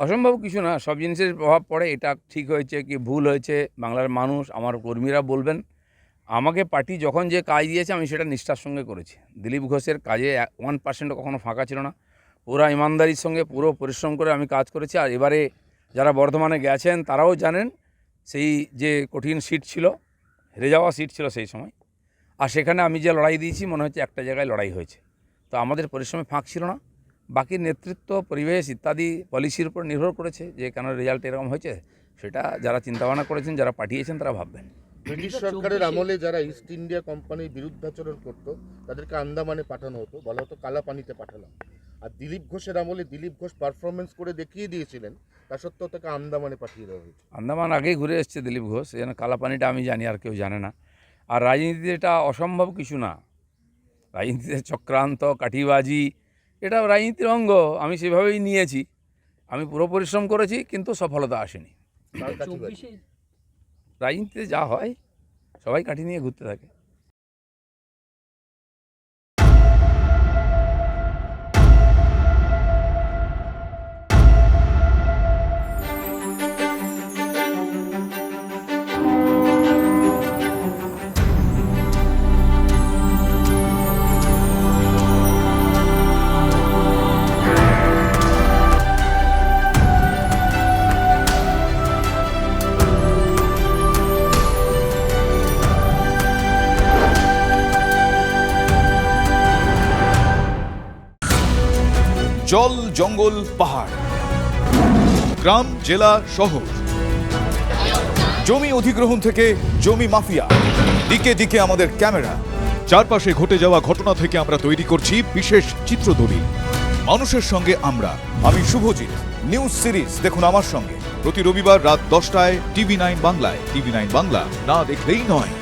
অসম্ভব কিছু না, সব জিনিসের প্রভাব পড়ে। এটা ঠিক হয়েছে কি ভুল হয়েছে বাংলার মানুষ, আমার কর্মীরা বলবেন। আমাকে পার্টি যখন যে কাজ দিয়েছে আমি সেটা নিষ্ঠার সঙ্গে করেছি। দিলীপ ঘোষের কাজে 1% কখনো ফাঁকা ছিল না। পুরো ইমানদারির সঙ্গে পুরো পরিশ্রম করে আমি কাজ করেছি। আর এবারে যারা বর্ধমানে গেছেন তারাও জানেন সেই যে কঠিন সিট ছিল, হেরে যাওয়া সিট ছিল সেই সময়, আর সেখানে আমি যে লড়াই দিয়েছি মনে হচ্ছে একটা জায়গায় লড়াই হয়েছে। তো আমাদের পরিশ্রমে ফাঁক ছিল না। বাকি নেতৃত্ব, পরিবেশ ইত্যাদি পলিসির উপর নির্ভর করেছে যে কেন রেজাল্ট এরকম হয়েছে, সেটা যারা চিন্তাভাবনা করেছেন, যারা পাঠিয়েছেন তারা ভাববেন। ব্রিটিশ সরকারের আমলে যারা ইস্ট ইন্ডিয়া কোম্পানির বিরুদ্ধাচরণ করতো তাদেরকে আন্দামানে পাঠানো হতো, বলা হতো কালা পানিতে পাঠালাম। আর দিলীপ ঘোষের আমলে দিলীপ ঘোষ পারফরমেন্স করে দেখিয়ে দিয়েছিলেন, তা সত্ত্বেও তাকে আন্দামানে পাঠিয়ে দেওয়া হয়েছে। আন্দামান আগেই ঘুরে এসছে দিলীপ ঘোষ, যেন কালাপানিটা আমি জানি, আর কেউ জানে না। আর রাজনীতিতে এটা অসম্ভব কিছু না। রাজনীতিতে চক্রান্ত, কাঠিবাজি, এটা রাজনীতির অঙ্গ। আমি সেভাবেই নিয়েছি। আমি পুরো পরিশ্রম করেছি, কিন্তু সফলতা আসেনি। তার কাছে বাজি। রাজনীতিতে যা হয় সবাই কাঠি নিয়ে ঘুরতে থাকে। জল, জঙ্গল, পাহাড়, গ্রাম, জেলা, শহর, জমি অধিগ্রহণ থেকে জমি মাফিয়া, দিকে দিকে আমাদের ক্যামেরা। চারপাশে ঘটে যাওয়া ঘটনা থেকে আমরা তৈরি করছি বিশেষ চিত্রদলিল। মানুষের সঙ্গে আমরা, আমি শুভজিৎ। নিউজ সিরিজ দেখুন আমার সঙ্গে প্রতি রবিবার রাত 10টায় TV9 বাংলায়। TV9 বাংলা, না দেখলেই নয়।